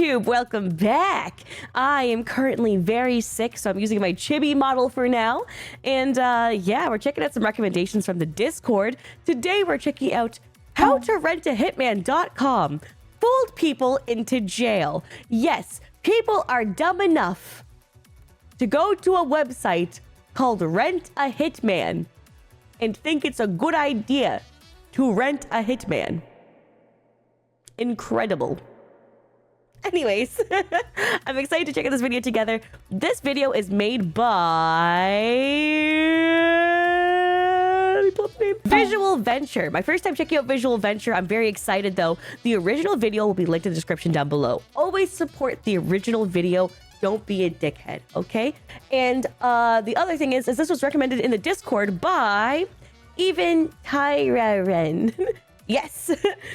YouTube, welcome back. I am currently very sick, so I'm using my chibi model for now. And yeah, we're checking out some recommendations from the Discord. Today we're checking out howtorentahitman.com. Fooled people into jail. Yes, people are dumb enough to go to a website called Rent a Hitman and think it's a good idea to rent a hitman. Incredible. Anyways, I'm excited to check out this video together. This video is made by... let me pull up the name. Visual Venture. My first time checking out Visual Venture. I'm very excited though. The original video will be linked in the description down below. Always support the original video. Don't be a dickhead, okay? And the other thing is this was recommended in the Discord by even Tyra. Yes.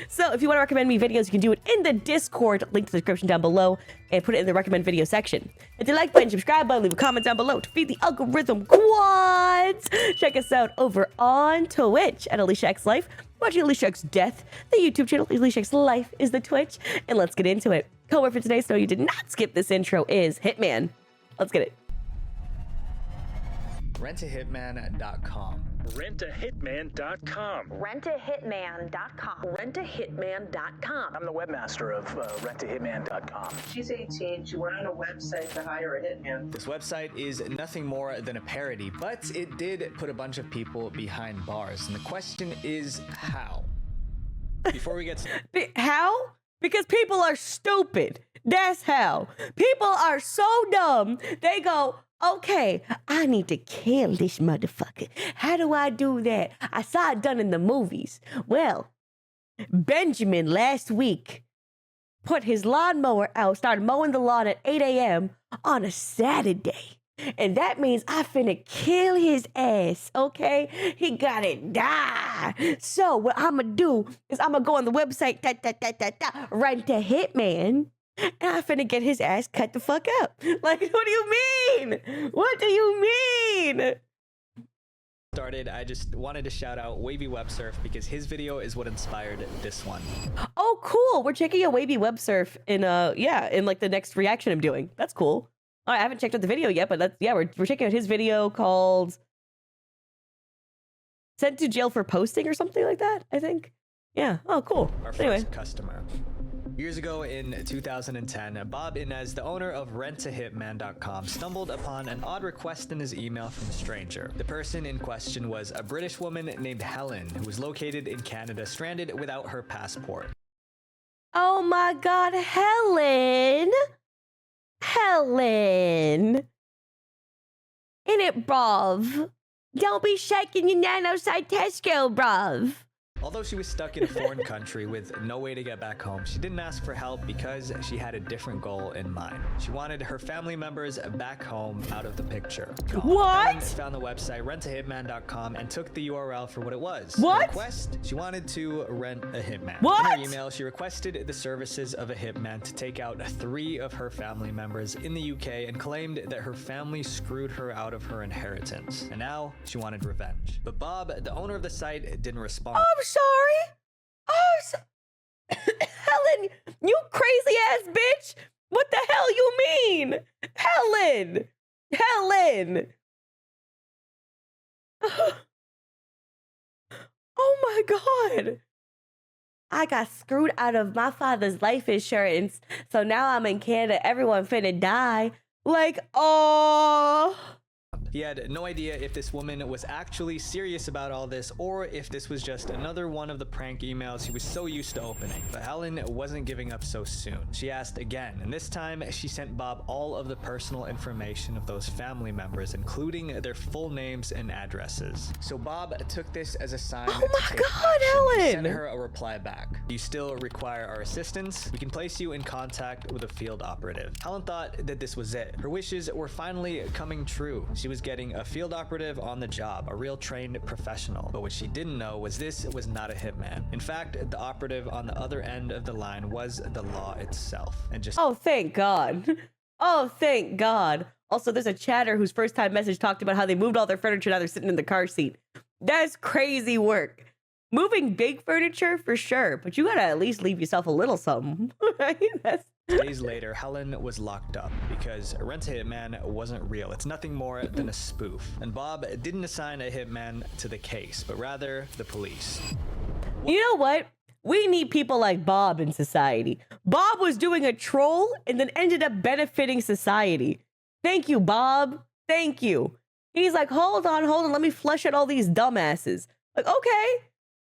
So if you want to recommend me videos, you can do it in the Discord, link to the description down below, and put it in the recommend video section. Hit the like button, subscribe button, leave a comment down below to feed the algorithm quads. Check us out over on Twitch at Aliciaxlife. Watching Aliciaxdeath, the YouTube channel. Aliciaxlife is the Twitch. And let's get into it. Code word for today, so you did not skip this intro, is Hitman. Let's get it. Rentahitman.com. Rentahitman.com. Rentahitman.com. Rentahitman.com. I'm the webmaster of rentahitman.com. She's 18. She went on a website to hire a hitman. This website is nothing more than a parody, but it did put a bunch of people behind bars. And the question is how? Before we get started. How? Because people are stupid. That's how. People are so dumb. They go, okay, I need to kill this motherfucker. How do I do that? I saw it done in the movies. Well, Benjamin last week put his lawnmower out, started mowing the lawn at 8 a.m. on a Saturday. And that means I finna kill his ass, okay? He gotta die. So what I'ma do is I'ma go on the website, Rent a Hitman, and I finna get his ass cut the fuck up. Like, what do you mean? What do you mean? Started, I just wanted to shout out Wavy Web Surf because his video is what inspired this one. Oh, cool. We're checking out Wavy Web Surf in in like the next reaction I'm doing. That's cool. I haven't checked out the video yet, but that's, yeah, we're checking out his video called Sent to Jail for Posting or something like that, I think. Yeah. Oh, cool. Our Anyway. first customer. Years ago in 2010, Bob Inez, the owner of rentahitman.com, stumbled upon an odd request in his email from a stranger. The person in question was a British woman named Helen, who was located in Canada, stranded without her passport. Oh my God, Helen. Helen. In it, bruv. Don't be shaking your nanosite Tesco, bruv. Although she was stuck in a foreign country with no way to get back home, she didn't ask for help because she had a different goal in mind. She wanted her family members back home out of the picture. What? Helen found the website rentahitman.com and took the URL for what it was. What? Her request? She wanted to rent a hitman. What? In her email, she requested the services of a hitman to take out 3 of her family members in the UK and claimed that her family screwed her out of her inheritance. And now she wanted revenge. But Bob, the owner of the site, didn't respond. I'm sorry. Helen, you crazy ass bitch. What the hell you mean? Helen. Helen. Oh my God. I got screwed out of my father's life insurance. So now I'm in Canada. Everyone finna die. Like, oh. He had no idea if this woman was actually serious about all this or if this was just another one of the prank emails he was so used to opening. But Helen wasn't giving up so soon. She asked again, and this time she sent Bob all of the personal information of those family members, including their full names and addresses. So Bob took this as a sign Oh to my take God, action. Helen! He sent her a reply back. Do you still require our assistance? We can place you in contact with a field operative. Helen thought that this was it. Her wishes were finally coming true. She was getting a field operative on the job, a real trained professional. But what she didn't know was this was not a hitman. In fact, the operative on the other end of the line was the law itself. And just Oh, thank God. Oh, thank God. Also, there's a chatter whose first time message talked about how they moved all their furniture, now they're sitting in the car seat. That's crazy work. Moving big furniture for sure, but you gotta at least leave yourself a little something, right? That's Days later, Helen was locked up because Rent a Hitman wasn't real. It's nothing more than a spoof. And Bob didn't assign a hitman to the case, but rather the police. You know what? We need people like Bob in society. Bob was doing a troll and then ended up benefiting society. Thank you, Bob. Thank you. He's like, hold on, let me flush out all these dumbasses. Like, okay,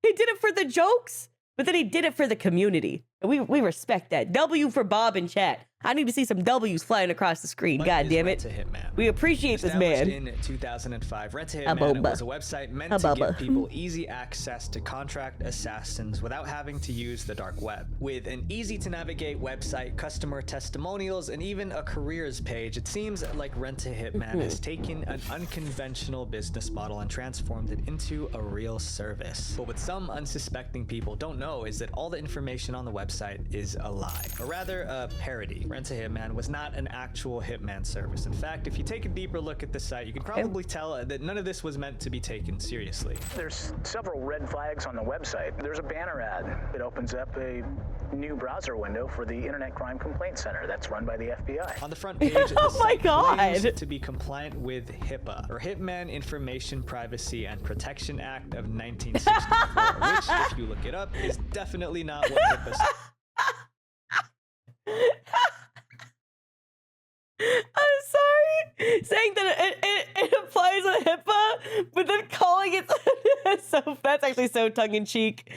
he did it for the jokes, but then he did it for the community. And we respect that. W for Bob in chat. I need to see some W's flying across the screen. What God is damn Rent it. a Hitman? We appreciate this man. In 2005, Rent a Hitman was a website meant to give people easy access to contract assassins without having to use the dark web. With an easy-to-navigate website, customer testimonials, and even a careers page, it seems like Rent a Hitman has taken an unconventional business model and transformed it into a real service. But what some unsuspecting people don't know is that all the information on the website is a lie, or rather a parody. Rent a Hitman was not an actual Hitman service. In fact, if you take a deeper look at the site, you can probably tell that none of this was meant to be taken seriously. There's several red flags on the website. There's a banner ad. It opens up a new browser window for the Internet Crime Complaint Center that's run by the FBI. On the front page, the Oh my site God. claims to be compliant with HIPAA, or Hitman Information Privacy and Protection Act of 1964, which, if you look it up, is definitely not what HIPAA says. I'm sorry, saying that it applies on HIPAA, but then calling it so that's actually so tongue-in-cheek.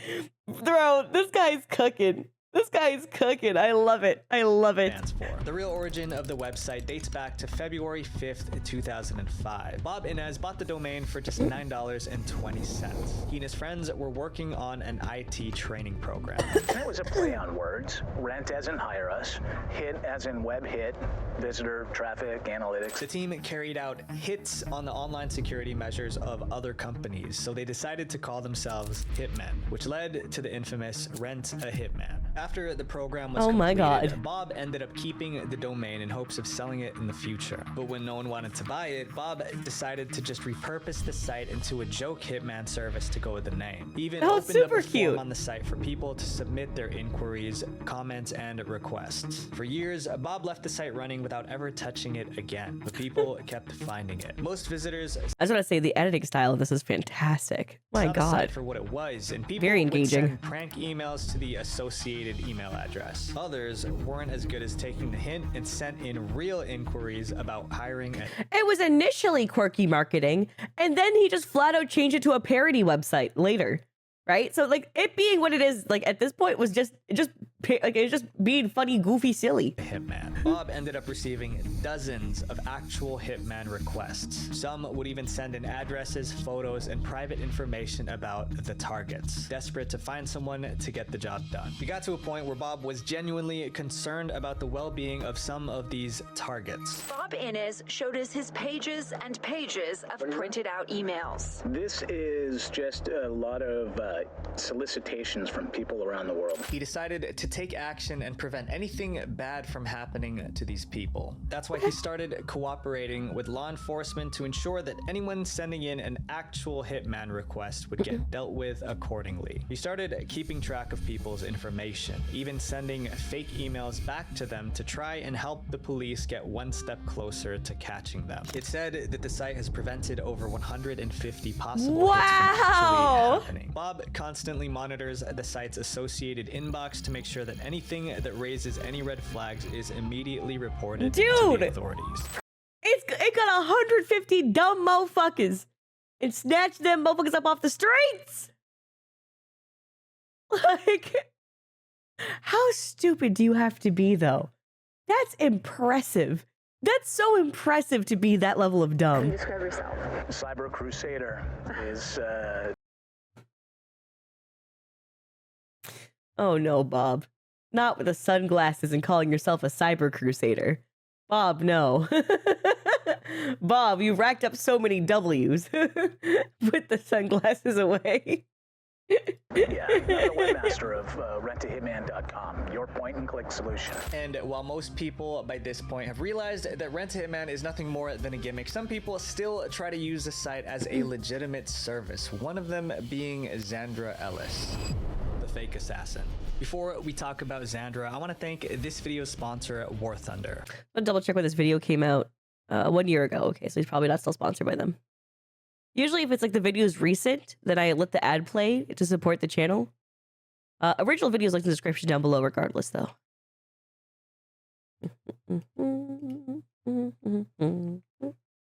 Bro, this guy's cooking. This guy's cooking. I love it. I love it. The real origin of the website dates back to February 5th, 2005. Bob Inez bought the domain for just $9.20. He and his friends were working on an IT training program. And it was a play on words. Rent as in hire us, hit as in web hit, visitor traffic analytics. The team carried out hits on the online security measures of other companies, so they decided to call themselves Hitmen, which led to the infamous Rent a Hitman. After the program was completed, Bob ended up keeping the domain in hopes of selling it in the future. But when no one wanted to buy it, Bob decided to just repurpose the site into a joke Hitman service to go with the name. He even opened up a form on the site for people to submit their inquiries, comments, and requests. For years, Bob left the site running without ever touching it again, but people kept finding it. Most visitors... I just want to say the editing style of this is fantastic. My God. For what it was, and people very engaging. would send prank emails to the associated email address. Others weren't as good as taking the hint and sent in real inquiries about hiring. It was initially quirky marketing, and then he just flat out changed it to a parody website later, right? So like it being what it is, like at this point was just being funny, goofy, silly. Hitman. Bob ended up receiving dozens of actual Hitman requests. Some would even send in addresses, photos, and private information about the targets, desperate to find someone to get the job done. We got to a point where Bob was genuinely concerned about the well-being of some of these targets. Bob Inez showed us his pages and pages of printed out emails. This is just a lot of solicitations from people around the world. He decided to take action and prevent anything bad from happening to these people. That's why he started cooperating with law enforcement to ensure that anyone sending in an actual Hitman request would get dealt with accordingly. He started keeping track of people's information, even sending fake emails back to them to try and help the police get one step closer to catching them. It said that the site has prevented over 150 possible hits from actually happening. Bob constantly monitors the site's associated inbox to make sure that anything that raises any red flags is immediately reported to the authorities. It got 150 dumb motherfuckers and snatched them motherfuckers up off the streets. Like, how stupid do you have to be, though? That's impressive. That's so impressive to be that level of dumb. Describe yourself. Cyber Crusader is Oh no, Bob. Not with the sunglasses and calling yourself a cyber crusader. Bob, no. Bob, you racked up so many W's. Put the sunglasses away. Yeah, I'm the webmaster of rentahitman.com, your point-and-click solution. And while most people by this point have realized that Rent a Hitman is nothing more than a gimmick, some people still try to use the site as a legitimate service, one of them being Xandra Ellis, the fake assassin. Before we talk about Xandra, I want to thank this video's sponsor, War Thunder. I'm gonna double check when this video came out. 1 year ago. Okay, so he's probably not still sponsored by them. Usually if it's like the video is recent, then I let the ad play to support the channel. Original videos like the description down below regardless though.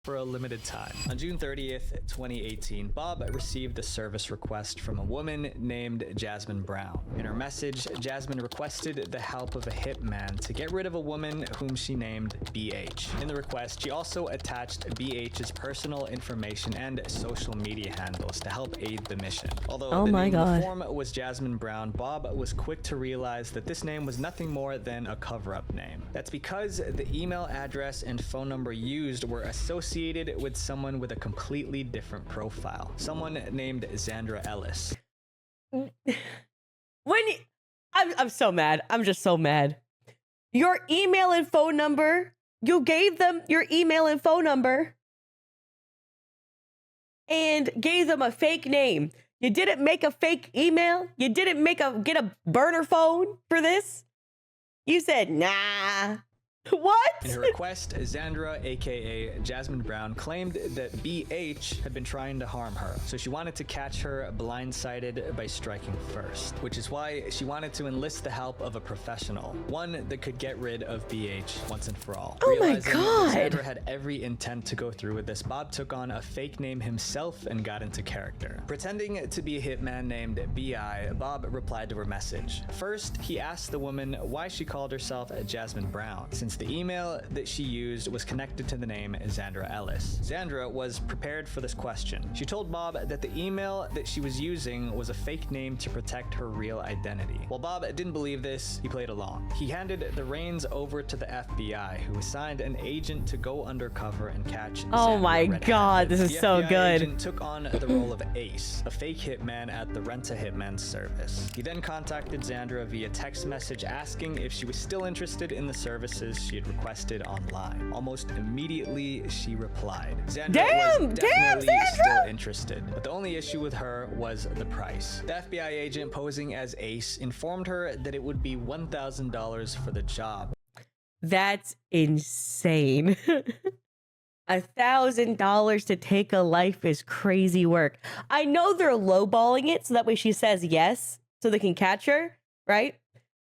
For a limited time. On June 30th, 2018, Bob received a service request from a woman named Jasmine Brown. In her message, Jasmine requested the help of a hitman to get rid of a woman whom she named BH. In the request, she also attached BH's personal information and social media handles to help aid the mission. Although the name in the form was Jasmine Brown, Bob was quick to realize that this name was nothing more than a cover-up name. That's because the email address and phone number used were associated with someone with a completely different profile. Someone named Xandra Ellis. I'm so mad. I'm just so mad. Your email and phone number. You gave them your email and phone number. And gave them a fake name. You didn't make a fake email. You didn't get a burner phone for this. You said, nah. What? In her request, Xandra, aka Jasmine Brown, claimed that BH had been trying to harm her, so she wanted to catch her blindsided by striking first, which is why she wanted to enlist the help of a professional, one that could get rid of BH once and for all. Oh my Realizing God! Xandra had every intent to go through with this, Bob took on a fake name himself and got into character. Pretending to be a hitman named BI, Bob replied to her message. First, he asked the woman why she called herself Jasmine Brown, since the email that she used was connected to the name Xandra Ellis. Xandra was prepared for this question. She told Bob that the email that she was using was a fake name to protect her real identity. While Bob didn't believe this, he played along. He handed the reins over to the FBI, who assigned an agent to go undercover and catch Xandra. Oh my God, this is so good. The FBI agent took on the role of Ace, a fake hitman at the Rent a Hitman service. He then contacted Xandra via text message asking if she was still interested in the services she had requested online. Almost immediately, she replied. Xandra was definitely still interested, but the only issue with her was the price. The FBI agent posing as Ace informed her that it would be $1,000 for the job. That's insane. $1,000 to take a life is crazy work. I know they're lowballing it so that way she says yes, so they can catch her, right?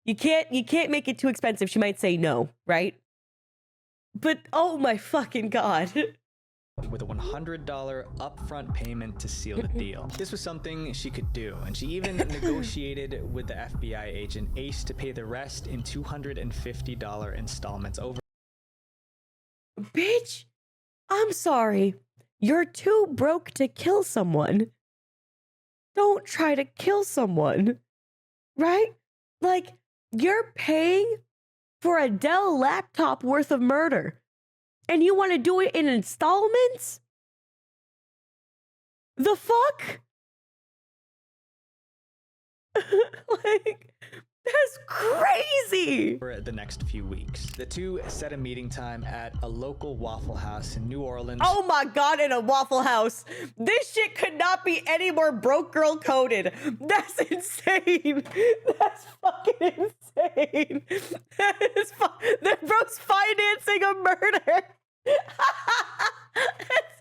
You can't make it too expensive. She might say no, right? But oh my fucking God. With a $100 upfront payment to seal the deal. This was something she could do, and she even negotiated with the FBI agent Ace to pay the rest in $250 installments over. Bitch, I'm sorry. You're too broke to kill someone. Don't try to kill someone, right? Like, you're paying for a Dell laptop worth of murder, and you want to do it in installments? The fuck? Like, that's crazy. For the next few weeks. The two set a meeting time at a local Waffle House in New Orleans. Oh my God, in a Waffle House. This shit could not be any more broke girl coded. That's insane. That's fucking insane. That bro's financing a murder.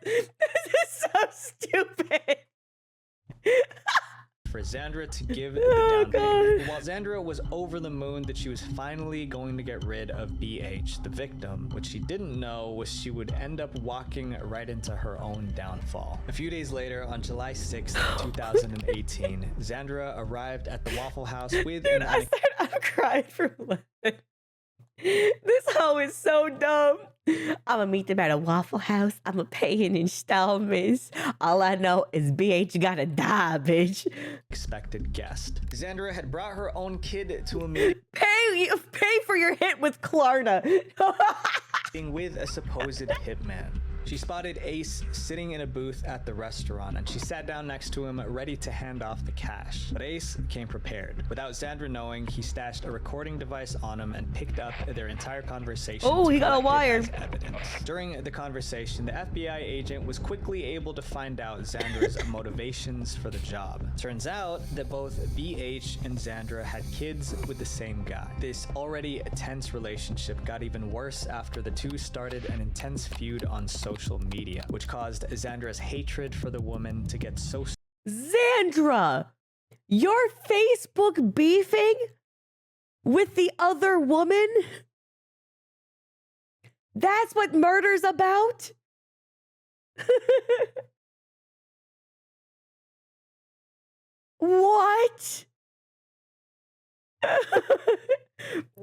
This is so stupid. For Xandra to give the down payment. While Xandra was over the moon that she was finally going to get rid of BH, the victim, what she didn't know was she would end up walking right into her own downfall. A few days later, on July 6th, 2018, Xandra arrived at the Waffle House with Dude, I'm crying for laughing. This hoe is so dumb. I'ma meet them at a Waffle House. I'ma pay in installments. All I know is BH gotta die, bitch. Expected guest. Xandra had brought her own kid to a meeting. Pay for your hit with Klarna. With a supposed hitman. She spotted Ace sitting in a booth at the restaurant, and she sat down next to him, ready to hand off the cash. But Ace came prepared. Without Xandra knowing, he stashed a recording device on him and picked up their entire conversation. Oh, he got a wire. As evidence. During the conversation, the FBI agent was quickly able to find out Xandra's motivations for the job. Turns out that both BH and Xandra had kids with the same guy. This already tense relationship got even worse after the two started an intense feud on social media, which caused Xandra's hatred for the woman to get so... Xandra, you're Facebook beefing with the other woman? That's what murder's about? What?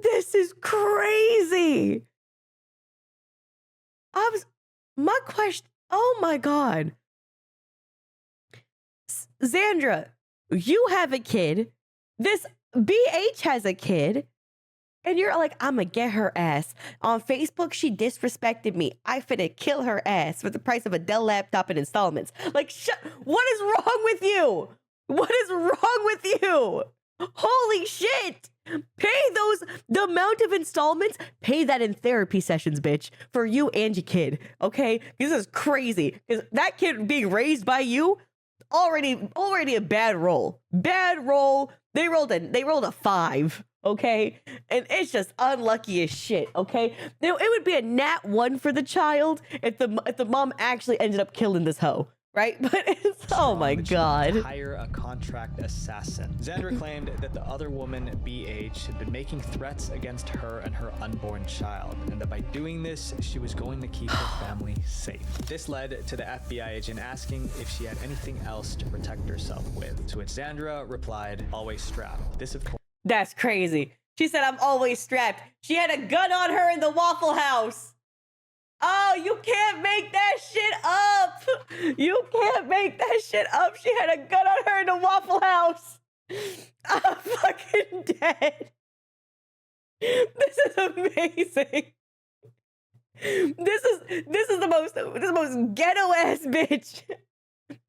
This is crazy. My question, oh my God. Xandra, you have a kid. This BH has a kid. And you're like, I'm gonna get her ass. On Facebook, she disrespected me. I finna kill her ass for the price of a Dell laptop in installments. Like, what is wrong with you? What is wrong with you? Holy shit. The amount of installments, pay that in therapy sessions, bitch, for you and your kid, okay? This is crazy. Because that kid being raised by you, already a bad roll. Bad roll. They rolled a 5. Okay, and it's just unlucky as shit. Okay, now it would be a nat 1 for the child if the mom actually ended up killing this hoe, right? But it's, oh my God. Hire a contract assassin. Xandra claimed that the other woman, BH, had been making threats against her and her unborn child, and that by doing this, she was going to keep her family safe. This led to the FBI agent asking if she had anything else to protect herself with, to which Xandra replied, always strapped. This, of course, that's crazy. She said, I'm always strapped. She had a gun on her in the Waffle House. Oh, you can't make that shit up. You can't make that shit up. She had a gun on her in the Waffle House. I'm fucking dead. This is amazing. This is the most ghetto ass bitch.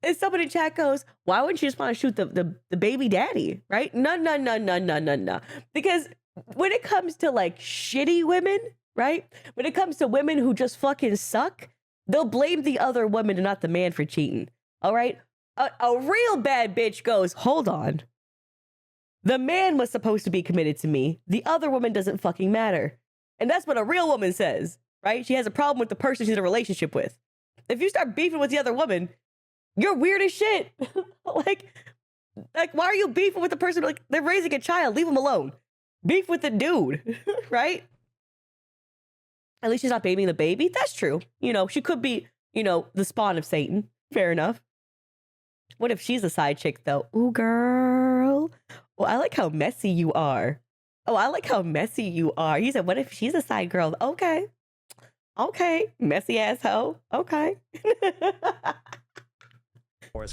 And somebody in chat goes, why wouldn't you just want to shoot the baby daddy, right? No. Because when it comes to like shitty women, right? When it comes to women who just fucking suck, they'll blame the other woman and not the man for cheating, all right? A real bad bitch goes, hold on. The man was supposed to be committed to me. The other woman doesn't fucking matter. And that's what a real woman says, right? She has a problem with the person she's in a relationship with. If you start beefing with the other woman, you're weird as shit. like, why are you beefing with the person? Like, they're raising a child. Leave them alone. Beef with the dude, right? At least she's not babying the baby. That's true. You know, she could be, you know, the spawn of Satan. Fair enough. What if she's a side chick, though? Ooh, girl. Well, I like how messy you are. Oh, I like how messy you are. You said, what if she's a side girl? Okay. Okay. Messy asshole. Okay.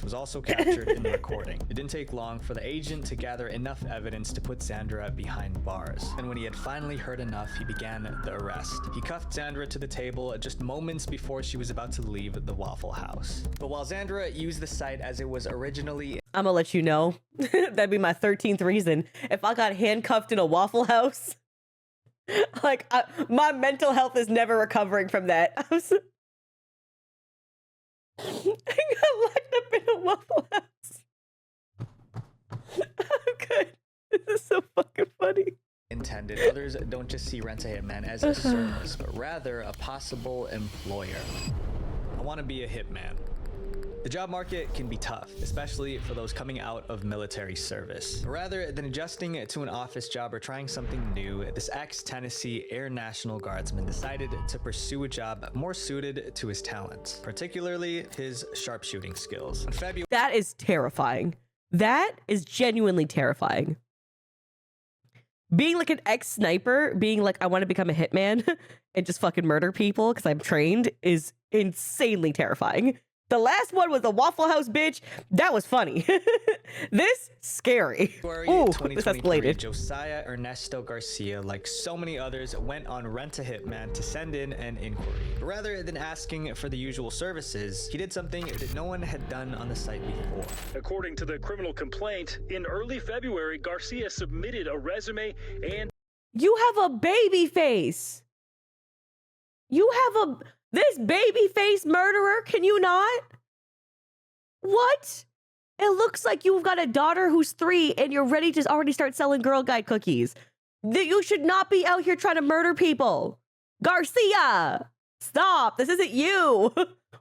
was also captured in the recording. It didn't take long for the agent to gather enough evidence to put Xandra behind bars. And when he had finally heard enough, he began the arrest. He cuffed Xandra to the table just moments before she was about to leave the Waffle House. But while Xandra used the site as it was originally... I'm gonna let you know. That'd be my 13th reason. If I got handcuffed in a Waffle House, like, my mental health is never recovering from that. I got locked up in a Waffle House. I'm good. This is so fucking funny. Intended. Others don't just see Rent a Hitman as a service, but rather a possible employer. I want to be a hitman. The job market can be tough, especially for those coming out of military service. Rather than adjusting to an office job or trying something new, this ex-Tennessee Air National Guardsman decided to pursue a job more suited to his talents, particularly his sharpshooting skills. In February, that is terrifying. That is genuinely terrifying. Being like an ex-sniper, being like, I want to become a hitman and just fucking murder people because I'm trained is insanely terrifying. The last one was the Waffle House bitch. That was funny. This scary. February Ooh, this 2023, escalated. Josiah Ernesto Garcia, like so many others, went on Rent a Hitman to send in an inquiry. Rather than asking for the usual services, he did something that no one had done on the site before. According to the criminal complaint, in early February, Garcia submitted a resume and You have a baby face. You have a this baby face murderer. Can you not? What? It looks like you've got a daughter who's 3 and you're ready to already start selling Girl Guide cookies. You should not be out here trying to murder people. Garcia, stop. This isn't you.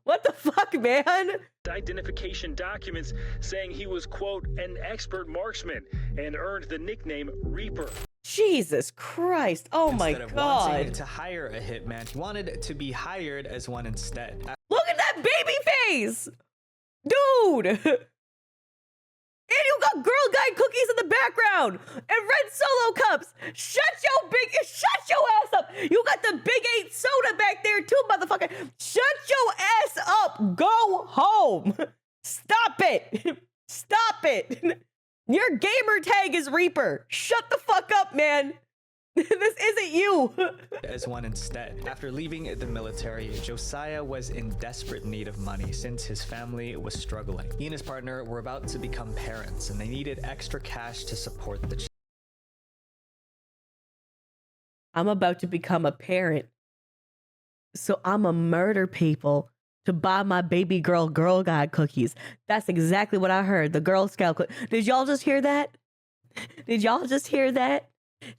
What the fuck, man? identification documents saying he was, quote, an expert marksman and earned the nickname Reaper. Jesus Christ. Oh my Instead of wanting God. to hire a hitman, he wanted to be hired as one instead. Look at that baby face. Dude. And you got Girl Guide cookies in the background and red Solo cups. Shut your ass up. You got the Big 8 soda back there too, motherfucker. Shut your ass up. Go home. Stop it. Stop it. Your gamer tag is Reaper. Shut the fuck up, man. This isn't you. As one instead. After leaving the military, Josiah was in desperate need of money since his family was struggling. He and his partner were about to become parents and they needed extra cash to support the I'm about to become a parent. So I'ma murder people to buy my baby Girl Guide cookies. That's exactly what I heard. The Girl Scout cookies. Did y'all just hear that? Did y'all just hear that?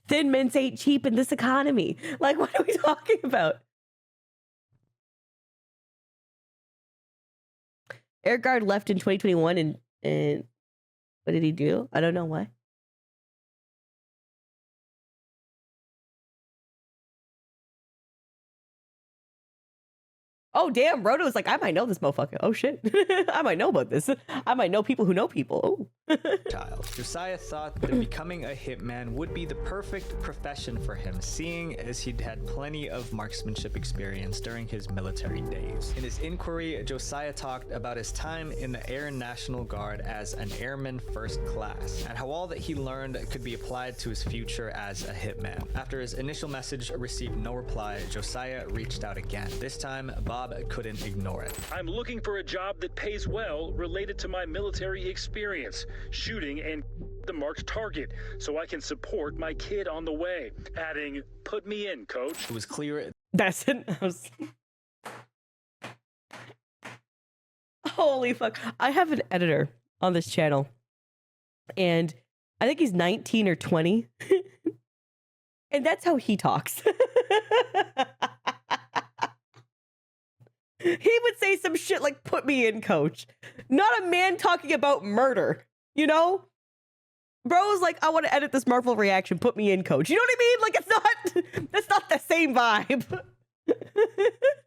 Thin mints ain't cheap in this economy. Like, what are we talking about? Eric Gard left in 2021 and what did he do? I don't know why. Oh, damn. Roto was like, I might know this motherfucker. Oh, shit. I might know about this. I might know people who know people. Oh. child. Josiah thought that becoming a hitman would be the perfect profession for him, seeing as he'd had plenty of marksmanship experience during his military days. In his inquiry, Josiah talked about his time in the Air National Guard as an airman first class, and how all that he learned could be applied to his future as a hitman. After his initial message received no reply, Josiah reached out again. This time, Bob couldn't ignore it. I'm looking for a job that pays well related to my military experience, shooting and the marked target, so I can support my kid on the way. Adding, put me in, coach. It was clear That's it. Holy fuck. I have an editor on this channel, and I think he's 19 or 20. And that's how he talks. He would say some shit like, put me in, coach. Not a man talking about murder, you know? Bro's like, I want to edit this Marvel reaction, put me in, coach. You know what I mean? Like, that's not the same vibe.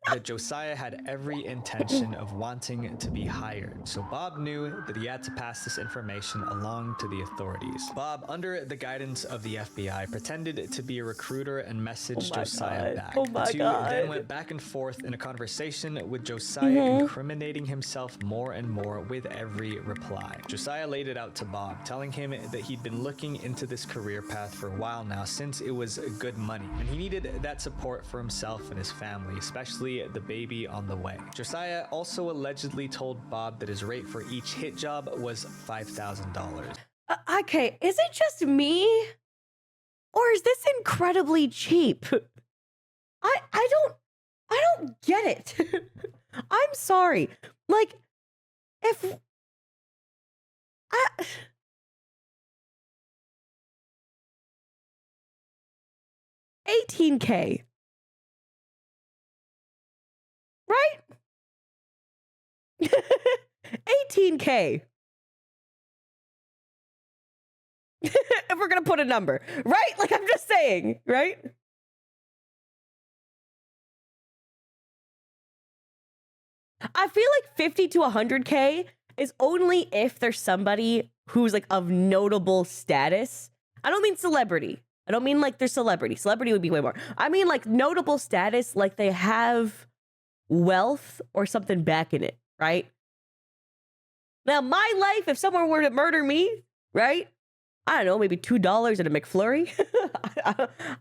that Josiah had every intention of wanting to be hired, so Bob knew that he had to pass this information along to the authorities. Bob, under the guidance of the FBI, pretended to be a recruiter and messaged Josiah back. The two then went back and forth in a conversation with Josiah incriminating himself more and more with every reply. Josiah laid it out to Bob, telling him that he'd been looking into this career path for a while now since it was good money, and he needed that support for himself and his family, especially the baby on the way. Josiah also allegedly told Bob that his rate for each hit job was $5,000. Okay, is it just me? Or is this incredibly cheap? I don't get it. I'm sorry. Like, if... 18K. Right? 18K. If we're gonna put a number, right? Like, I'm just saying, right? I feel like 50 to 100K is only if there's somebody who's like of notable status. I don't mean celebrity. I don't mean like they're celebrity. Celebrity would be way more. I mean like notable status, like they have wealth or something back in it, right? Now, my life, if someone were to murder me, right? I don't know, maybe $2 and a McFlurry.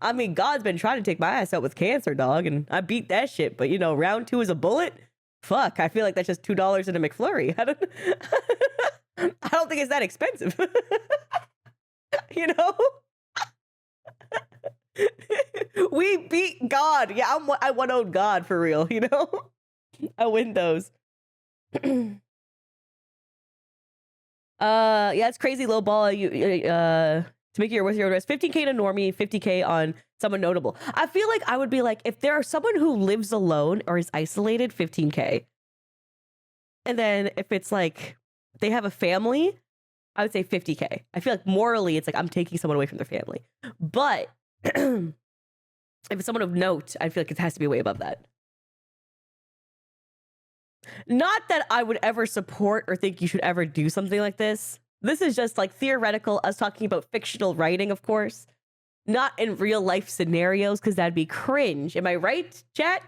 I mean, God's been trying to take my ass out with cancer, dog, and I beat that shit. But, you know, round 2 is a bullet? Fuck, I feel like that's just $2 and a McFlurry. I don't think it's that expensive. You know? We beat God. Yeah, I won-owed God for real, you know? I win those. Yeah, it's crazy low ball. You to make your worth your own risk. 15K to normie, 50K on someone notable. I feel like I would be like, if there are someone who lives alone or is isolated, 15K. And then if it's like they have a family, I would say 50K. I feel like morally it's like I'm taking someone away from their family. But if it's someone of note, I feel like it has to be way above that. Not that I would ever support or think you should ever do something like this. This is just like theoretical, us talking about fictional writing, of course. Not in real life scenarios, because that'd be cringe. Am I right, chat?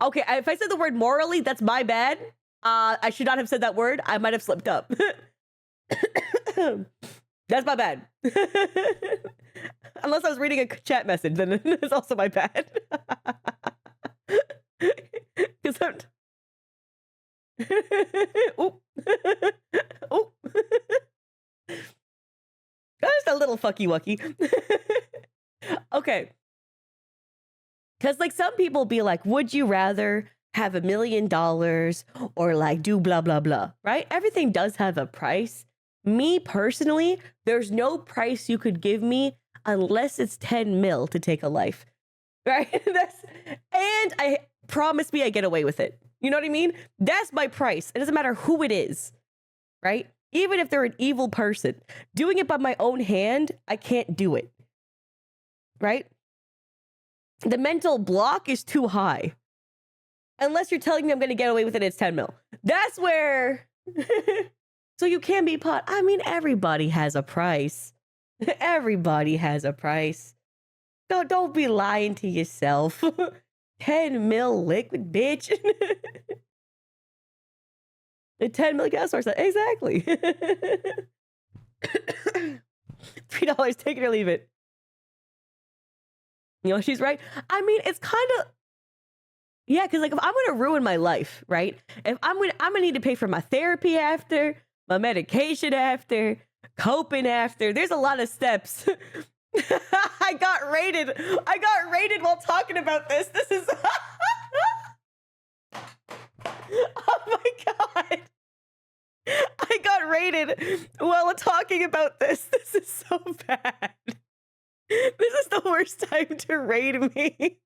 Okay, if I said the word morally, that's my bad. I should not have said that word. I might have slipped up. That's my bad. Unless I was reading a chat message, then it's also my bad. Oop. Oop. Just a little fucky wucky. Okay. Because like some people be like, would you rather have $1 million or like do blah, blah, blah, right? Everything does have a price. Me personally, there's no price you could give me unless it's 10 mil to take a life, right? And I promise me I get away with it. You know what I mean? That's my price. It doesn't matter who it is, right? Even if they're an evil person, doing it by my own hand, I can't do it, right? The mental block is too high. Unless you're telling me I'm going to get away with it, it's 10 mil. That's where... So you can be pot. I mean, everybody has a price. Everybody has a price. Don't be lying to yourself. 10 mil liquid, bitch. A 10 mil gas source. Exactly. $3, take it or leave it. You know, she's right. I mean, it's kind of... Yeah, because like if I'm going to ruin my life, right? If I'm gonna need to pay for my therapy after... my medication after, coping after. There's a lot of steps. I got rated while talking about this. This is... Oh my God. I got rated while talking about this. This is so bad. This is the worst time to raid me.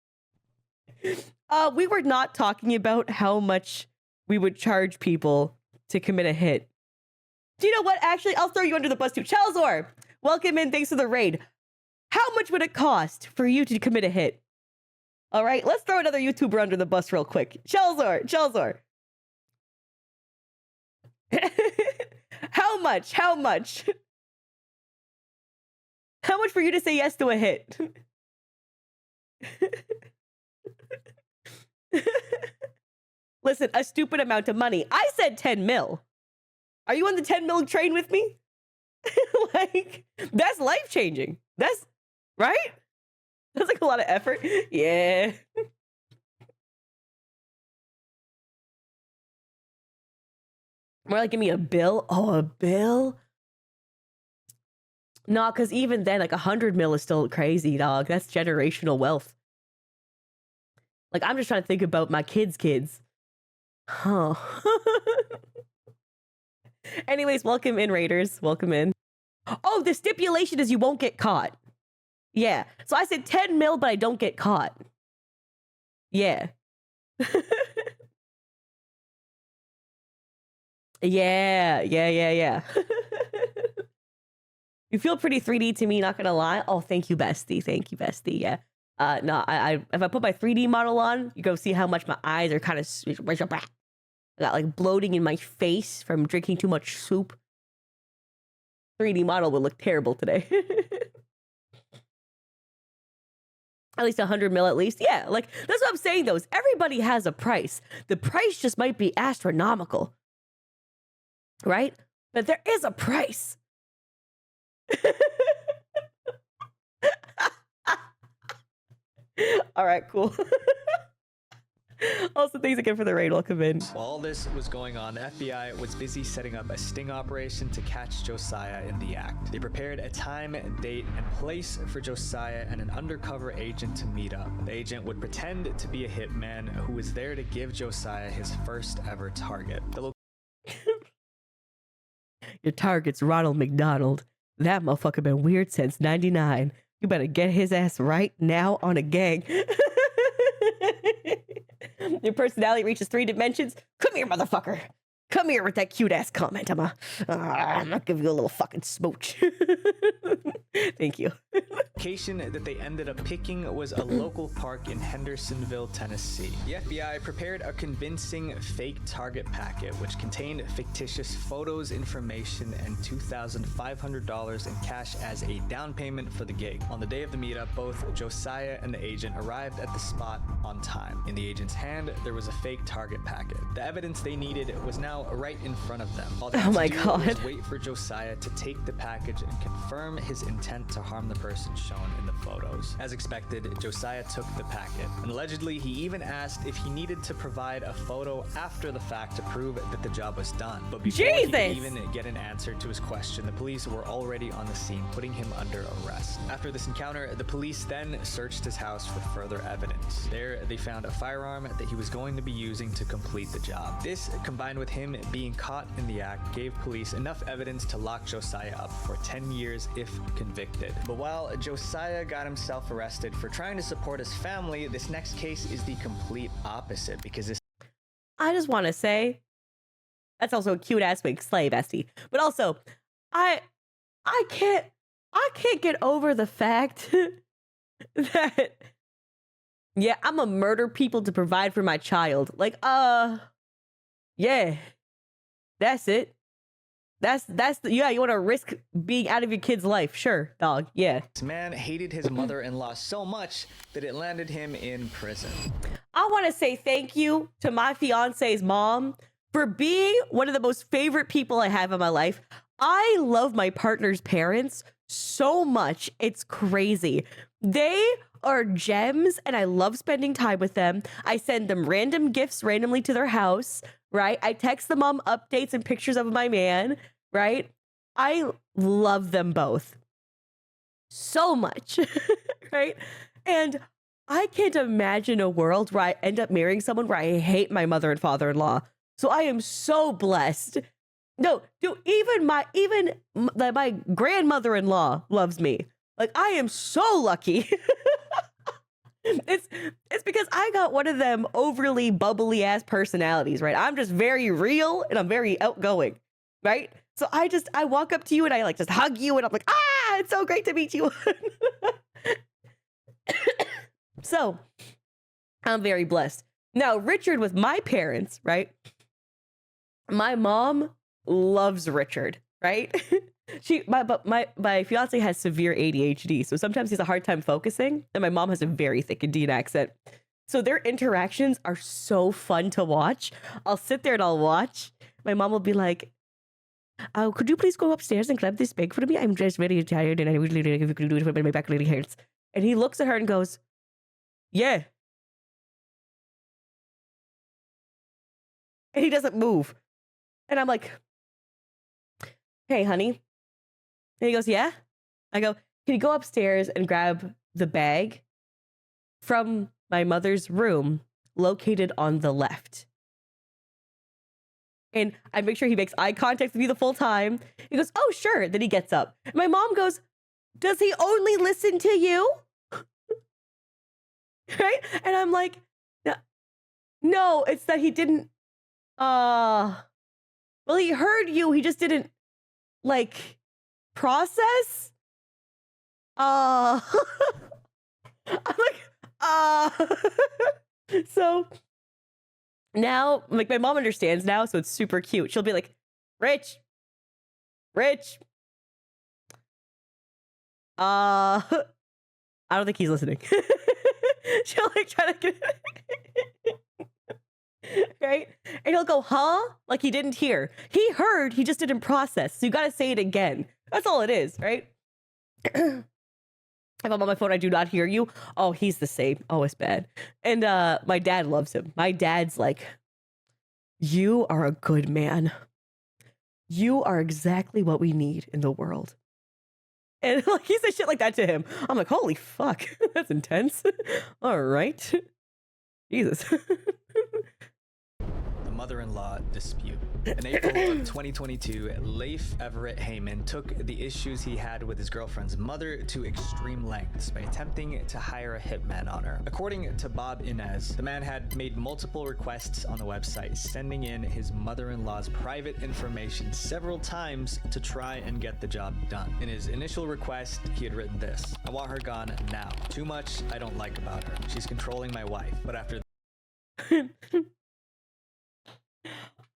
We were not talking about how much we would charge people to commit a hit. Do you know what? Actually, I'll throw you under the bus too. Chalzor, welcome in. Thanks for the raid. How much would it cost for you to commit a hit? All right, let's throw another YouTuber under the bus real quick. Chalzor. How much? How much for you to say yes to a hit? Listen, a stupid amount of money. I said 10 mil. Are you on the 10 mil train with me? Like, that's life-changing. That's, right? That's like a lot of effort. Yeah. More like, give me a bill. Oh, a bill? No, because even then, like 100 mil is still crazy, dog. That's generational wealth. Like, I'm just trying to think about my kids. Huh. Anyways, welcome in, Raiders. Welcome in. Oh, the stipulation is you won't get caught. Yeah. So I said 10 mil, but I don't get caught. Yeah. Yeah. You feel pretty 3D to me, not gonna lie. Oh, thank you, bestie. Yeah. No, I if I put my 3D model on, you go see how much my eyes are kind of... I got like bloating in my face from drinking too much soup. 3D model would look terrible today. At least 100 mil at least. Yeah, like that's what I'm saying though, is everybody has a price. The price just might be astronomical. Right? But there is a price. All right, cool. Also, thanks again for the raid. Welcome in. While all this was going on, the FBI was busy setting up a sting operation to catch Josiah in the act. They prepared a time, date, and place for Josiah and an undercover agent to meet up. The agent would pretend to be a hitman who was there to give Josiah his first ever target. Your target's Ronald McDonald. That motherfucker been weird since 99. You better get his ass right now on a gang. Your personality reaches 3 dimensions. Come here, motherfucker. Come here with that cute ass comment. I'm gonna give you a little fucking smooch. Thank you. Location that they ended up picking was a local park in Hendersonville, Tennessee. The FBI prepared a convincing fake target packet which contained fictitious photos, information, and $2,500 in cash as a down payment for the gig. On the day of the meetup, both Josiah and the agent arrived at the spot on time. In the agent's hand, there was a fake target packet. The evidence they needed was now right in front of them. All they had to do was wait for Josiah to take the package and confirm his intent to harm the person shown in the photos. As expected, Josiah took the packet, and allegedly he even asked if he needed to provide a photo after the fact to prove that the job was done. But before he could even get an answer to his question, the police were already on the scene, putting him under arrest. After this encounter, the police then searched his house for further evidence. There, they found a firearm that he was going to be using to complete the job. This, combined with him being caught in the act, gave police enough evidence to lock Josiah up for 10 years if convicted. But while Josiah got himself arrested for trying to support his family, this next case is the complete opposite, because this— I just want to say, that's also a cute ass big slay, bestie. But also, I can't get over the fact that, yeah, I'm gonna murder people to provide for my child. Like, yeah, that's it. That's yeah, you want to risk being out of your kid's life. Sure, dog. Yeah. This man hated his mother-in-law so much that it landed him in prison. I want to say thank you to my fiance's mom for being one of the most favorite people I have in my life. I love my partner's parents so much. It's crazy. They are gems and I love spending time with them. I send them random gifts randomly to their house, right? I text the mom updates and pictures of my man, right? I love them both so much, right? And I can't imagine a world where I end up marrying someone where I hate my mother and father-in-law. So I am so blessed. No, dude, even my grandmother-in-law loves me. Like, I am so lucky. It's because I got one of them overly bubbly ass personalities, right? I'm just very real and I'm very outgoing, right? So I walk up to you and I like just hug you and I'm like, it's so great to meet you. So I'm very blessed. Now, Richard with my parents, right? My mom loves Richard, right? My fiance has severe ADHD, so sometimes he has a hard time focusing, and my mom has a very thick Indian accent. So their interactions are so fun to watch. I'll sit there and I'll watch. My mom will be like, "Oh, could you please go upstairs and grab this bag for me? I'm just very tired and I really if you could do it, but my back really hurts." And he looks at her and goes, "Yeah." And he doesn't move. And I'm like, "Hey, honey." And he goes, "Yeah?" I go, "Can you go upstairs and grab the bag from my mother's room located on the left?" And I make sure he makes eye contact with me the full time. He goes, "Oh, sure." Then he gets up. My mom goes, "Does he only listen to you?" Right? And I'm like, no, it's that he didn't, well, he heard you. He just didn't, like, process. I'm like, so now, like, my mom understands now, so it's super cute. She'll be like, Rich. I don't think he's listening. She'll like try to get right? And he'll go, huh? Like he didn't hear. He heard, he just didn't process. So you gotta say it again. That's all it is, right? If I'm on my phone, I do not hear you. Oh, he's the same. Oh, it's bad. And my dad loves him. My dad's like, you are a good man. You are exactly what we need in the world. And like he says shit like that to him. I'm like, holy fuck, that's intense. All right. Jesus. Mother-in-law dispute. In April of 2022, Leif Everett Heyman took the issues he had with his girlfriend's mother to extreme lengths by attempting to hire a hitman on her. According to Bob Inez, the man had made multiple requests on the website, sending in his mother-in-law's private information several times to try and get the job done. In his initial request, he had written this: I want her gone now. Too much I don't like about her. She's controlling my wife. But after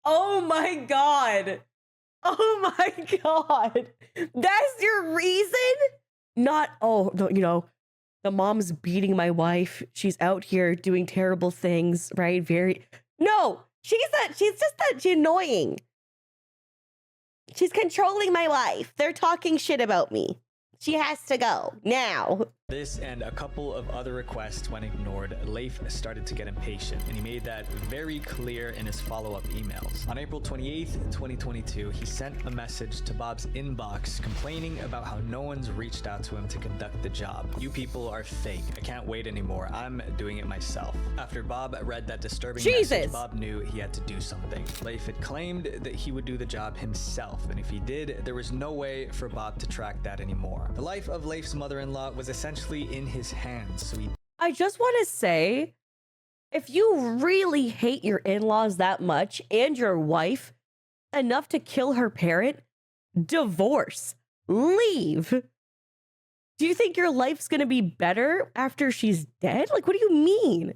Oh my God. Oh my God. That's your reason? Not, oh, no, you know, the mom's beating my wife. She's out here doing terrible things, right? No, she's annoying. She's controlling my wife. They're talking shit about me. She has to go now. this and a couple of other requests went ignored, Leif started to get impatient, and he made that very clear in his follow-up emails. On April 28th, 2022, he sent a message to Bob's inbox complaining about how no one's reached out to him to conduct the job. You people are fake. I can't wait anymore. I'm doing it myself. After Bob read that disturbing message, Bob knew he had to do something. Leif had claimed that he would do the job himself, and if he did, there was no way for Bob to track that anymore. The life of Leif's mother-in-law was essentially in his hands, so he... I just want to say, if you really hate your in-laws that much and your wife enough to kill her parent, divorce, leave. Do you think your life's going to be better after she's dead? Like, what do you mean?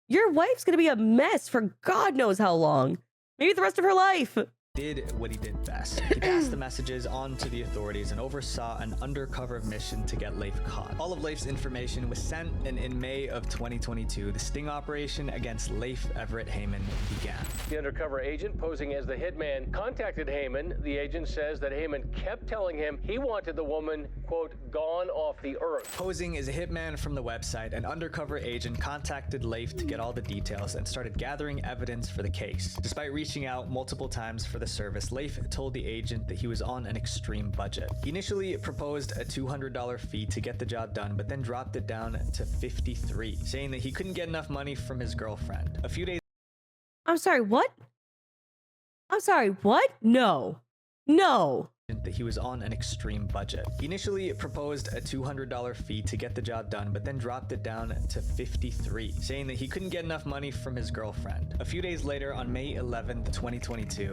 Your wife's going to be a mess for God knows how long. Maybe the rest of her life. Did what he did best. He passed the messages on to the authorities and oversaw an undercover mission to get Leif caught. All of Leif's information was sent, and in May of 2022, the sting operation against Leif Everett Heyman began. The undercover agent posing as the hitman contacted Heyman. The agent says that Heyman kept telling him he wanted the woman, quote, gone off the earth. Posing as a hitman from the website, an undercover agent contacted Leif to get all the details and started gathering evidence for the case. Despite reaching out multiple times for the service, Leif told the agent that he was on an extreme budget. He initially proposed a $200 fee to get the job done, but then dropped it down to $53, saying that he couldn't get enough money from his girlfriend. A few days... I'm sorry, what? I'm sorry, what? No. No. That he was on an extreme budget. He initially proposed a $200 fee to get the job done, but then dropped it down to $53, saying that he couldn't get enough money from his girlfriend. A few days later, on May 11th, 2022...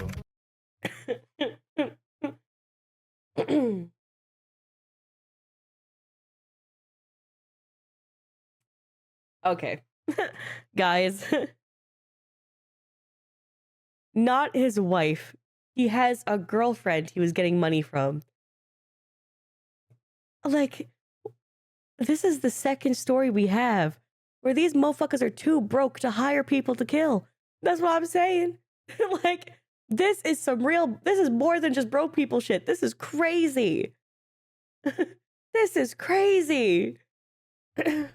Okay. Guys. Not his wife. He has a girlfriend he was getting money from. Like, this is the second story we have where these motherfuckers are too broke to hire people to kill. That's what I'm saying. Like, this is more than just broke people shit. This is crazy. This is crazy. The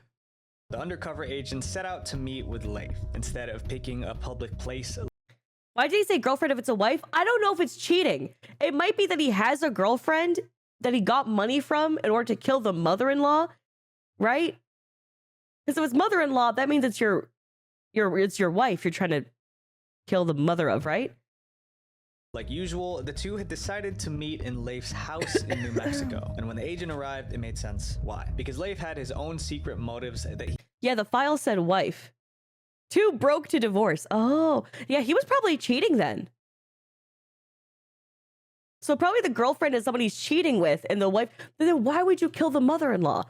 undercover agent set out to meet with Leif instead of picking a public place. Why did he say girlfriend if it's a wife? I don't know if it's cheating. It might be that he has a girlfriend that he got money from in order to kill the mother-in-law, right? Because if it's mother-in-law, that means it's your wife you're trying to kill the mother of, right? Like usual, the two had decided to meet in Leif's house in New Mexico. And when the agent arrived, it made sense. Why? Because Leif had his own secret motives that he... Yeah, the file said wife. Too broke to divorce. Oh, yeah, he was probably cheating then. So probably the girlfriend is somebody he's cheating with, and the wife... Then why would you kill the mother-in-law?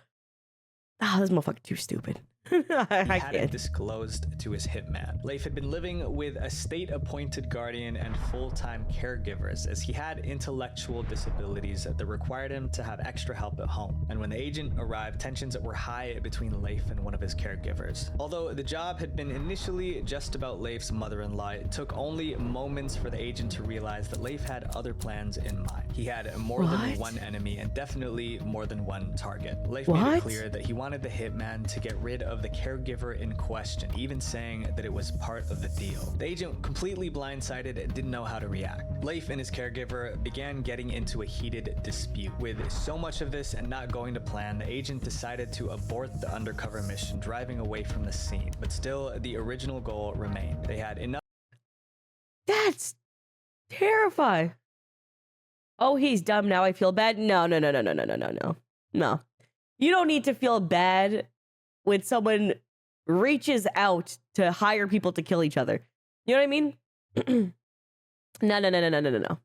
Ah, this motherfucker too stupid. I hadn't can't. disclosed to his hitman. Leif had been living with a state-appointed guardian and full-time caregivers, as he had intellectual disabilities that required him to have extra help at home. And when the agent arrived, tensions were high between Leif and one of his caregivers. Although the job had been initially just about Leif's mother-in-law, it took only moments for the agent to realize that Leif had other plans in mind. He had more than one enemy and definitely more than one target. Leif made it clear that he wanted the hitman to get rid of the caregiver in question, even saying that it was part of the deal. The agent, completely blindsided, didn't know how to react. Leif and his caregiver began getting into a heated dispute. With so much of this and not going to plan, the agent decided to abort the undercover mission, driving away from the scene. But still, the original goal remained. They had enough. That's terrifying. Oh, he's dumb now. I feel bad. No. No. You don't need to feel bad when someone reaches out to hire people to kill each other. You know what I mean? No.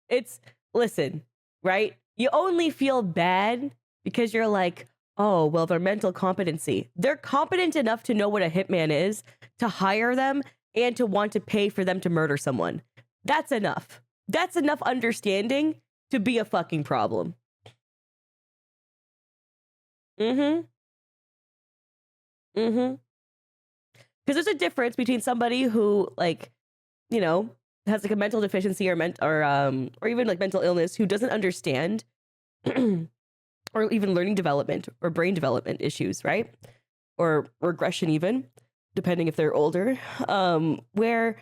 It's, listen, right? You only feel bad because you're like, oh, well, their mental competency. They're competent enough to know what a hitman is, to hire them, and to want to pay for them to murder someone. That's enough. That's enough understanding to be a fucking problem. Because there's a difference between somebody who, like, you know, has like a mental deficiency or even like mental illness, who doesn't understand or even learning development or brain development issues, right? Or regression, even depending if they're older, where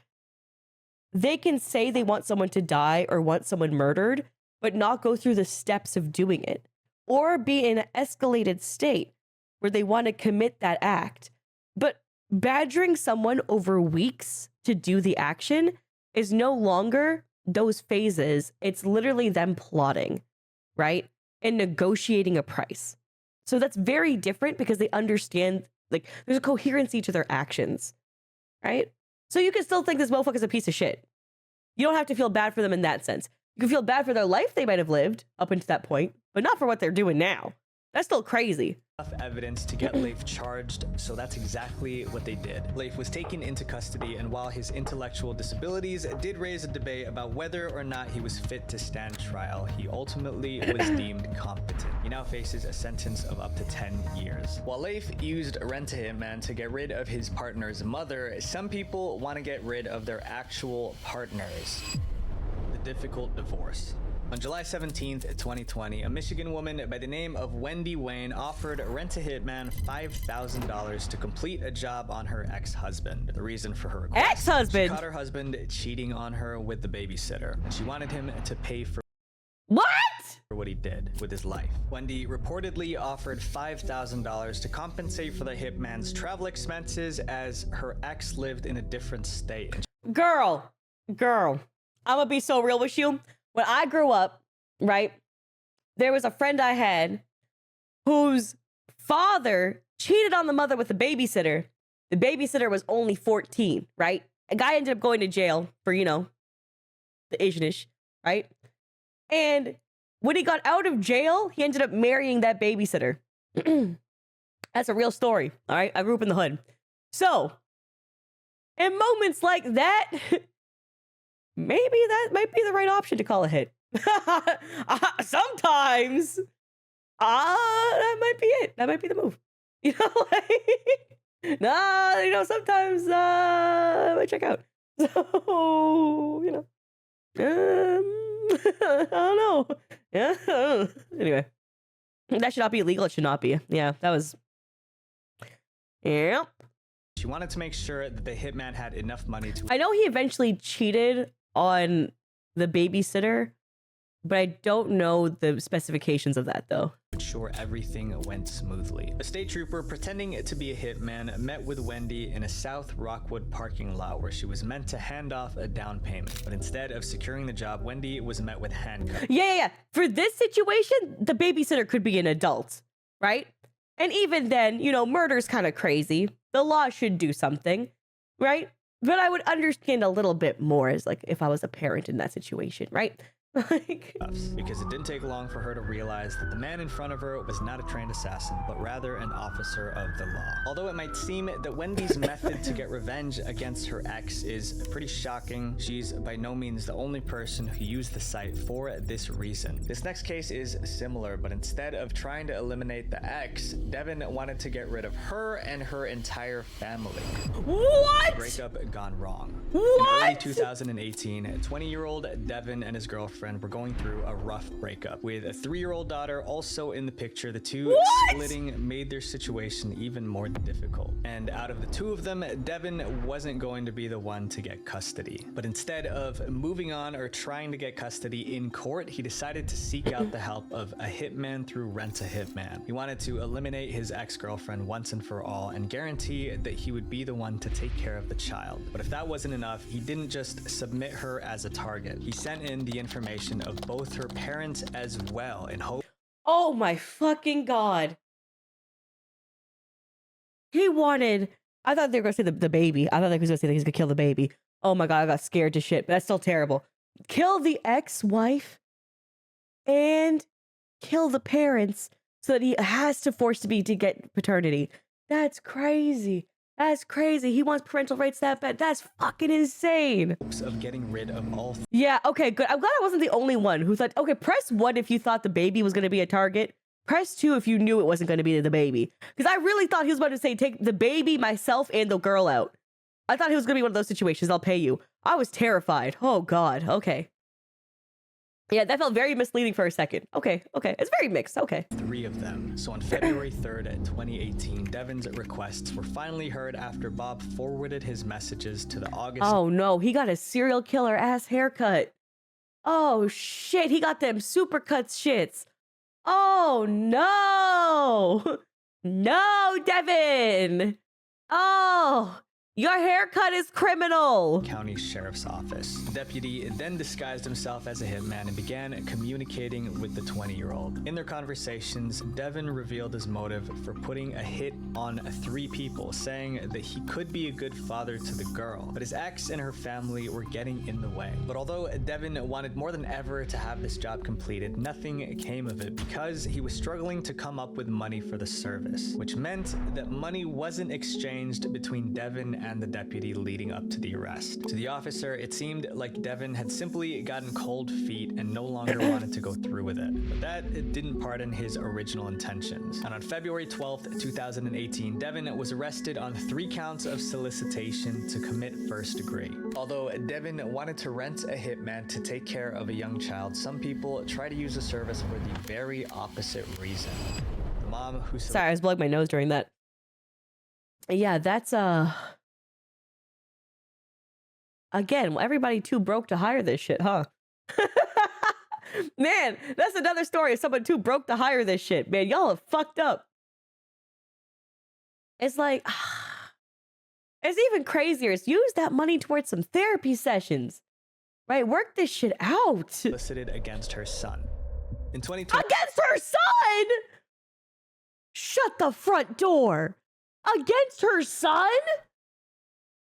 they can say they want someone to die or want someone murdered, but not go through the steps of doing it, or be in an escalated state where they want to commit that act. But badgering someone over weeks to do the action is no longer those phases. It's literally them plotting, right? And negotiating a price. So that's very different because they understand, like, there's a coherency to their actions, right? So you can still think this motherfucker's a piece of shit. You don't have to feel bad for them in that sense. You can feel bad for their life they might have lived up until that point, but not for what they're doing now. That's still crazy. Enough evidence to get Leif charged, so that's exactly what they did. Leif was taken into custody, and while his intellectual disabilities did raise a debate about whether or not he was fit to stand trial, he ultimately was deemed competent. He now faces a sentence of up to 10 years. While Leif used rent-a-hitman to get rid of his partner's mother, some people want to get rid of their actual partners. The difficult divorce. On July 17th, 2020, a Michigan woman by the name of Wendy Wayne offered Rent-A-Hitman $5,000 to complete a job on her ex-husband. The reason for her request: ex-husband? She caught her husband cheating on her with the babysitter. She wanted him to pay for what he did with his life. Wendy reportedly offered $5,000 to compensate for the hitman's travel expenses, as her ex lived in a different state. Girl, I'm gonna be so real with you. When I grew up, right, there was a friend I had whose father cheated on the mother with the babysitter. The babysitter was only 14, right? A guy ended up going to jail for, you know, the Asianish, right? And when he got out of jail, he ended up marrying that babysitter. That's a real story, all right? I grew up in the hood. So, in moments like that, maybe that might be the right option to call a hit. Sometimes, that might be it. That might be the move. You know, like, nah, you know, sometimes, I might check out. So, you know, I don't know. Yeah. Anyway, that should not be illegal. It should not be. Yeah, that was. Yep. She wanted to make sure that the hitman had enough money to. I know he eventually cheated on the babysitter, but I don't know the specifications of that, though. Ensure everything went smoothly. A state trooper pretending to be a hitman met with Wendy in a South Rockwood parking lot where she was meant to hand off a down payment. But instead of securing the job, Wendy was met with handcuffs. Yeah. For this situation, the babysitter could be an adult, right? And even then, you know, murder's kind of crazy. The law should do something, right? But I would understand a little bit more as, like, if I was a parent in that situation, right? Like, because it didn't take long for her to realize that the man in front of her was not a trained assassin, but rather an officer of the law. Although it might seem that Wendy's method to get revenge against her ex is pretty shocking, she's by no means the only person who used the site for this reason. This next case is similar, but instead of trying to eliminate the ex, Devin wanted to get rid of her and her entire family. what? Breakup gone wrong. What? In early 2018, 20-year-old Devin and his girlfriend were going through a rough breakup. With a 3-year-old daughter also in the picture, the two splitting made their situation even more difficult. And out of the two of them, Devin wasn't going to be the one to get custody. But instead of moving on or trying to get custody in court, he decided to seek out the help of a hitman through Rent-A-Hitman. He wanted to eliminate his ex-girlfriend once and for all and guarantee that he would be the one to take care of the child. But if that wasn't enough, he didn't just submit her as a target. He sent in the information of both her parents as well in hope. Oh my fucking god. He wanted, I thought they were gonna say the baby. I thought they were gonna say that he's gonna kill the baby. Oh my god, I got scared to shit, but that's still terrible. Kill the ex-wife and kill the parents so that he has to force to get paternity. That's crazy. That's crazy. He wants parental rights that bad. That's fucking insane. Of getting rid of all. Yeah, okay, good. I'm glad I wasn't the only one who thought, okay, press 1 if you thought the baby was going to be a target. Press 2 if you knew it wasn't going to be the baby. Because I really thought he was about to say, take the baby, myself, and the girl out. I thought he was going to be one of those situations. I'll pay you. I was terrified. Oh, God. Okay. Yeah, that felt very misleading for a second. Okay. It's very mixed. Okay. 3 of them. So on February 3rd, 2018, Devin's requests were finally heard after Bob forwarded his messages to the August. Oh no, he got a serial killer ass haircut. Oh shit, he got them supercuts shits. Oh no. No, Devin. Oh, your haircut is criminal. County Sheriff's Office. The deputy then disguised himself as a hitman and began communicating with the 20-year-old. In their conversations, Devin revealed his motive for putting a hit on 3 people, saying that he could be a good father to the girl, but his ex and her family were getting in the way. But although Devin wanted more than ever to have this job completed, nothing came of it because he was struggling to come up with money for the service, which meant that money wasn't exchanged between Devin and the deputy leading up to the arrest. To the officer, it seemed like Devin had simply gotten cold feet and no longer wanted to go through with it. But that didn't pardon his original intentions. And on February 12th, 2018, Devin was arrested on 3 counts of solicitation to commit first degree. Although Devin wanted to rent a hitman to take care of a young child, some people try to use the service for the very opposite reason. The mom who... Sorry, I was blowing my nose during that. Yeah, that's again, everybody too broke to hire this shit, huh? Man, that's another story of someone too broke to hire this shit. Man, y'all have fucked up. It's like, it's even crazier. It's use that money towards some therapy sessions, right? Work this shit out. Solicited against her son. In 2020. Against her son? Shut the front door. Against her son?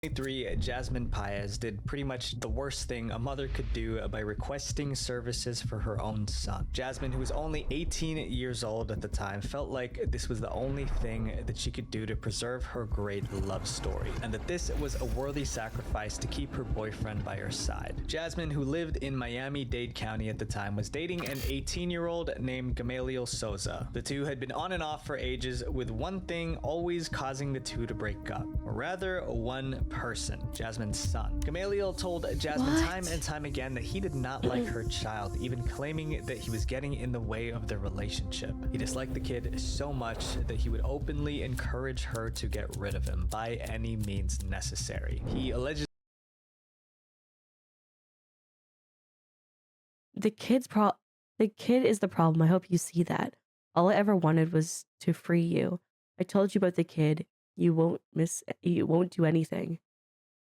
2023, Jasmine Paez did pretty much the worst thing a mother could do by requesting services for her own son. Jasmine, who was only 18 years old at the time, felt like this was the only thing that she could do to preserve her great love story, and that this was a worthy sacrifice to keep her boyfriend by her side. Jasmine, who lived in Miami-Dade County at the time, was dating an 18-year-old named Gamaliel Souza. The two had been on and off for ages, with one thing always causing the two to break up, or rather, one person, Jasmine's son. Gamaliel told Jasmine time and time again that he did not like her child, even claiming that he was getting in the way of their relationship. He disliked the kid so much that he would openly encourage her to get rid of him by any means necessary. He allegedly The kid is the problem. I hope you see that. All I ever wanted was to free you. I told you about the kid. You won't do anything.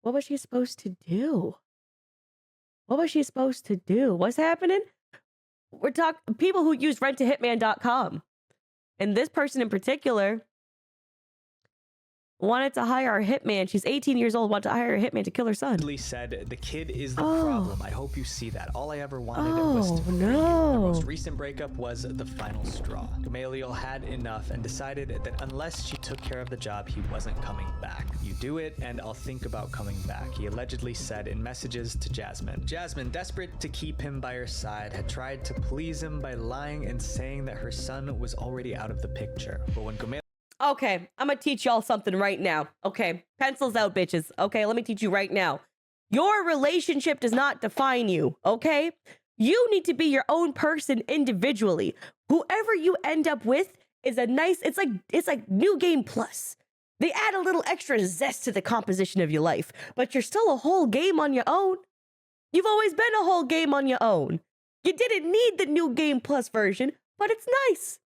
What was she supposed to do? What was she supposed to do? What's happening? We're talking people who use renttahitman.com. And this person in particular wanted to hire a hitman. She's 18 years old, wanted to hire a hitman to kill her son. Lee said, the kid is the problem. I hope you see that. All I ever wanted was to free you. no. Her most recent breakup was the final straw. Gamaliel had enough and decided that unless she took care of the job, he wasn't coming back. You do it, and I'll think about coming back, he allegedly said in messages to Jasmine. Jasmine, desperate to keep him by her side, had tried to please him by lying and saying that her son was already out of the picture. But when Gamaliel Okay, I'm gonna teach y'all something right now. Okay, pencils out, bitches. Okay, let me teach you right now. Your relationship does not define you, okay? You need to be your own person individually. Whoever you end up with is a nice, it's like New Game Plus. They add a little extra zest to the composition of your life, but you're still a whole game on your own. You've always been a whole game on your own. You didn't need the New Game Plus version, but it's nice.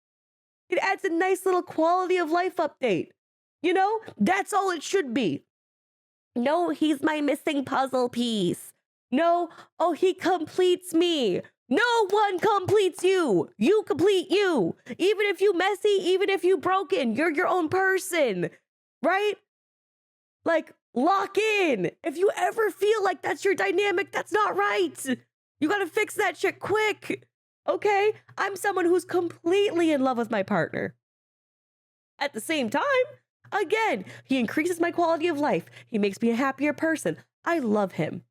It adds a nice little quality of life update. You know, that's all it should be. No, he's my missing puzzle piece. No, oh, he completes me. No one completes you. You complete you. Even if you messy, even if you broken, you're your own person, right? Like, lock in. If you ever feel like that's your dynamic, that's not right. You gotta fix that shit quick. Okay, I'm someone who's completely in love with my partner. At the same time, again, he increases my quality of life. He makes me a happier person. I love him.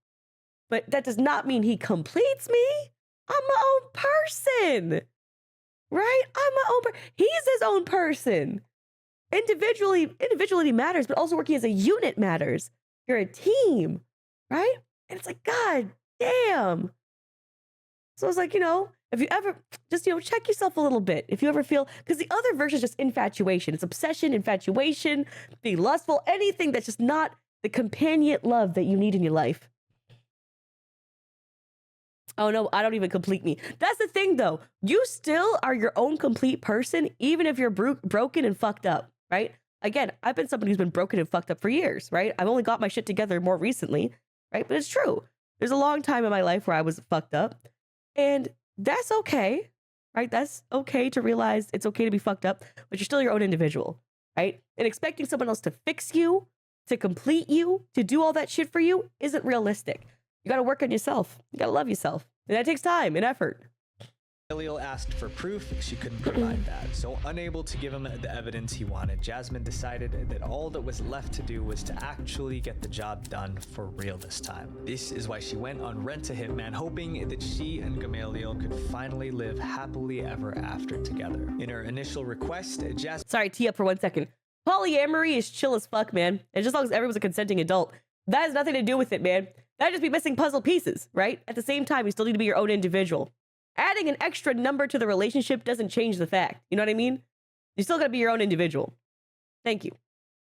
But that does not mean he completes me. I'm my own person, right? I'm my own he's his own person. Individuality matters, but also working as a unit matters. You're a team, right? And it's like, God damn. So it's like, you know, if you ever just, you know, check yourself a little bit. If you ever feel, because the other version is just infatuation. It's obsession, infatuation, being lustful, anything that's just not the companion love that you need in your life. Oh no, I don't even complete me. That's the thing though. You still are your own complete person, even if you're broken and fucked up, right? Again, I've been somebody who's been broken and fucked up for years, right? I've only got my shit together more recently, right? But it's true. There's a long time in my life where I was fucked up. And that's okay, right? That's okay to realize it's okay to be fucked up, but you're still your own individual, right? And expecting someone else to fix you, to complete you, to do all that shit for you isn't realistic. You got to work on yourself. You got to love yourself. And that takes time and effort. Gamaliel asked for proof. She couldn't provide that. So unable to give him the evidence he wanted, Jasmine decided that all that was left to do was to actually get the job done for real this time. This is why she went on Rent a Hitman, hoping that she and Gamaliel could finally live happily ever after together. In her initial request, Jasmine... Sorry, tee up for 1 second. Polyamory is chill as fuck, man. And just as long as everyone's a consenting adult, that has nothing to do with it, man. That'd just be missing puzzle pieces, right? At the same time, you still need to be your own individual. Adding an extra number to the relationship doesn't change the fact. You know what I mean? You still gotta be your own individual. Thank you.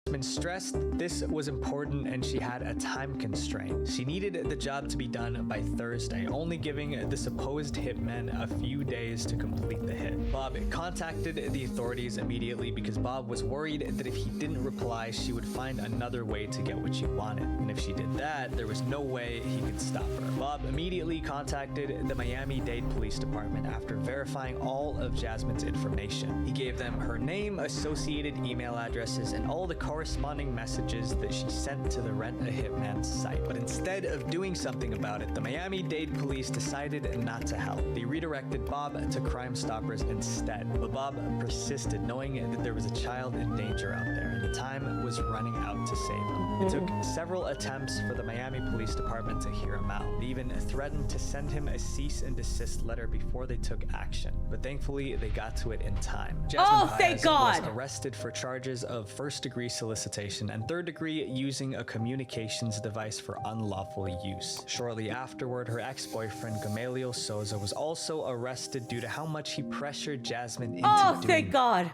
Jasmine stressed this was important and she had a time constraint. She needed the job to be done by Thursday, only giving the supposed hitman a few days to complete the hit. Bob contacted the authorities immediately because Bob was worried that if he didn't reply, she would find another way to get what she wanted. And if she did that, there was no way he could stop her. Bob immediately contacted the Miami-Dade Police Department after verifying all of Jasmine's information. He gave them her name, associated email addresses, and all the corresponding messages that she sent to the Rent a Hitman site. But instead of doing something about it, the Miami-Dade police decided not to help. They redirected Bob to Crime Stoppers instead. But Bob persisted, knowing that there was a child in danger out there, and the time was running out to save him. It took several attempts for the Miami Police Department to hear him out. They even threatened to send him a cease and desist letter before they took action. But thankfully, they got to it in time. Jasmine thank God! was arrested for charges of first-degree solicitation and third-degree using a communications device for unlawful use. Shortly afterward, her ex-boyfriend Gamaliel Souza was also arrested due to how much he pressured Jasmine into doing. Thank God.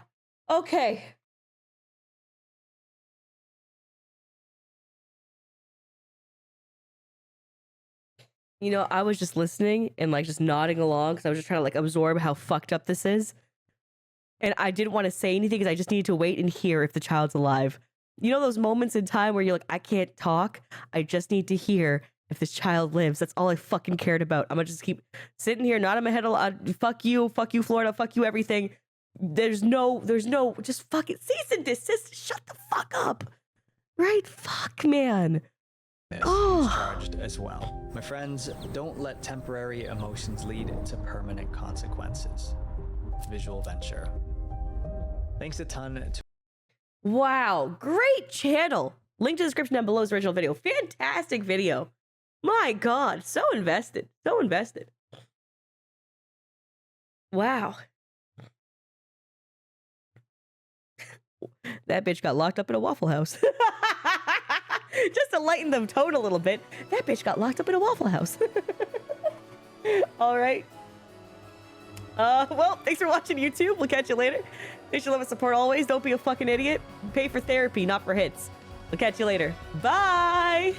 Okay. You know, I was just listening and like just nodding along because I was just trying to like absorb how fucked up this is. And I didn't want to say anything because I just needed to wait and hear if the child's alive. You know those moments in time where you're like, I can't talk. I just need to hear if this child lives. That's all I fucking cared about. I'm gonna just keep sitting here, nodding my head a lot. Fuck you, Florida, fuck you, everything. There's no, just fucking cease and desist. Shut the fuck up. Right? Fuck, man. was charged as well. My friends, don't let temporary emotions lead to permanent consequences. Visual venture. Thanks a ton to Wow, great channel. Link to the description down below is the original video. Fantastic video. My God, so invested. So invested. Wow. That bitch got locked up in a Waffle House. Just to lighten the tone a little bit, that bitch got locked up in a Waffle House. All right. Well, thanks for watching, YouTube. We'll catch you later. Thanks for love and support always. Don't be a fucking idiot. Pay for therapy, not for hits. We'll catch you later. Bye.